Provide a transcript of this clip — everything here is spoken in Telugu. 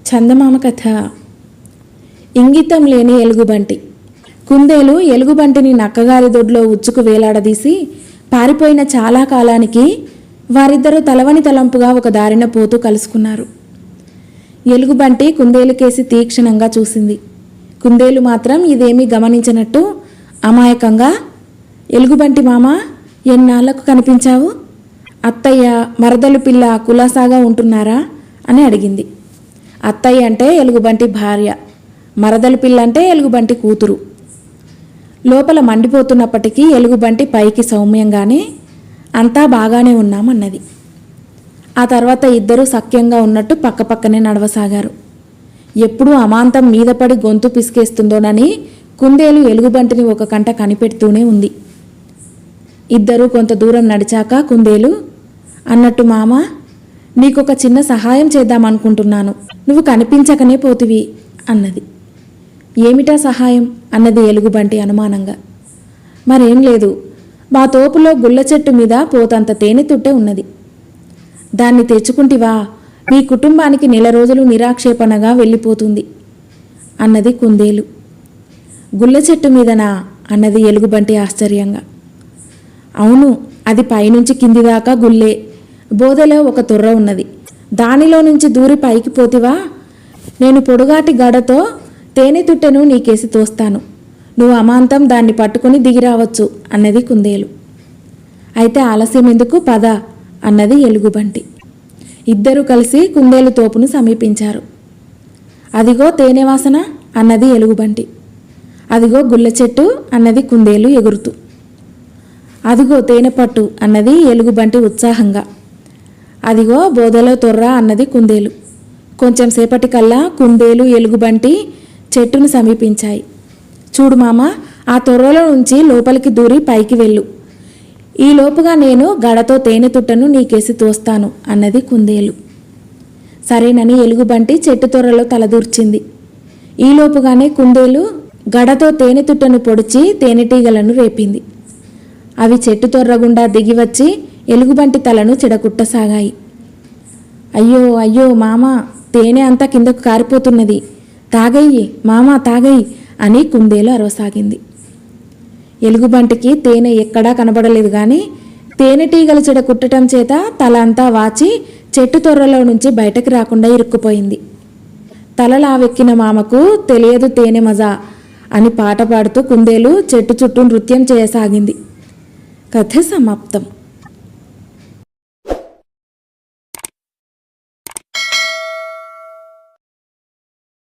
చందమామ కథ. ఇంగితం లేని ఎలుగుబంటి. కుందేలు ఎలుగుబంటిని నక్కగారి దొడ్లో ఉచ్చుకు వేలాడదీసి పారిపోయిన చాలా కాలానికి వారిద్దరూ తలవని తలంపుగా ఒక దారిన పోతూ కలుసుకున్నారు. ఎలుగుబంటి కుందేలుకేసి తీక్షణంగా చూసింది. కుందేలు మాత్రం ఇదేమీ గమనించినట్టు అమాయకంగా, ఎలుగుబంటి మామ, ఎన్నాళ్లకు కనిపించావు? అత్తయ్య, మరదలు పిల్ల కులాసాగా ఉంటున్నారా అని అడిగింది. అత్తయ్య అంటే ఎలుగుబంటి భార్య, మరదలు పిల్ల అంటే ఎలుగుబంటి కూతురు. లోపల మండిపోతున్నప్పటికీ ఎలుగుబంటి పైకి సౌమ్యంగానే అంతా బాగానే ఉన్నామన్నది. ఆ తర్వాత ఇద్దరూ సఖ్యంగా ఉన్నట్టు పక్కపక్కనే నడవసాగారు. ఎప్పుడూ అమాంతం మీద పడి గొంతు పిసికేస్తుందోనని కుందేలు ఎలుగుబంటిని ఒక కంట కనిపెడుతూనే ఉంది. ఇద్దరూ కొంత దూరం నడిచాక కుందేలు, అన్నట్టు మామ, నీకొక చిన్న సహాయం చేద్దామనుకుంటున్నాను, నువ్వు కనిపించకనే పోతివి అన్నది. ఏమిటా సహాయం అన్నది ఎలుగుబంటి అనుమానంగా. మరేం లేదు, మా తోపులో గుల్ల చెట్టు మీద పోతంత తేనె తుట్టె ఉన్నది. దాన్ని తెచ్చుకుంటివా మీ కుటుంబానికి 1 రోజులు నిరాక్షేపణగా వెళ్ళిపోతుంది అన్నది కుందేలు. గుల్ల చెట్టు మీదనా అన్నది ఎలుగుబంటి ఆశ్చర్యంగా. అవును, అది పైనుంచి కింది దాకా గుల్లే. బోదెలో ఒక తొర్ర ఉన్నది, దానిలో నుంచి దూరి పైకి పోతివా నేను పొడుగాటి గడతో తేనె తుట్టెను నీకేసి తోస్తాను, నువ్వు అమాంతం దాన్ని పట్టుకుని దిగిరావచ్చు అన్నది కుందేలు. అయితే ఆలస్యం ఎందుకు, పద అన్నది ఎలుగుబంటి. ఇద్దరూ కలిసి కుందేలు తోపును సమీపించారు. అదిగో తేనె వాసన అన్నది ఎలుగుబంటి. అదిగో గుల్ల చెట్టు అన్నది కుందేలు ఎగురుతూ. అదిగో తేనె పట్టు అన్నది ఎలుగుబంటి ఉత్సాహంగా. అదిగో బోదలో తొర్ర అన్నది కుందేలు. కొంచెం సేపటికల్లా కుందేలు ఎలుగుబంటి చెట్టును సమీపించాయి. చూడు మామ, ఆ తొర్రలో నుంచి లోపలికి దూరి పైకి వెళ్ళు, ఈ లోపుగా నేను గడతో తేనె తుట్టను నీకేసి తోస్తాను అన్నది కుందేలు. సరేనని ఎలుగుబంటి చెట్టు తొర్రలో తలదూర్చింది. ఈలోపుగానే కుందేలు గడతో తేనె తుట్టను పొడిచి తేనెటీగలను రేపింది. అవి చెట్టు తొర్రగుండా దిగివచ్చి ఎలుగుబంటి తలను చెడకుట్టసాగాయి. అయ్యో అయ్యో మామ, తేనె అంతా కిందకు కారిపోతున్నది, తాగయ్యి మామ తాగయ్యి అని కుందేలు అరవసాగింది. ఎలుగుబంటికి తేనె ఎక్కడా కనబడలేదు కానీ తేనెటీగలు చెడకుట్టడం చేత తల అంతా వాచి చెట్టు తొర్రలో నుంచి బయటకు రాకుండా ఇరుక్కుపోయింది. తలలావెక్కిన మామకు తెలియదు తేనె మజా అని పాట పాడుతూ కుందేలు చెట్టు చుట్టూ నృత్యం చేయసాగింది. కథ సమాప్తం.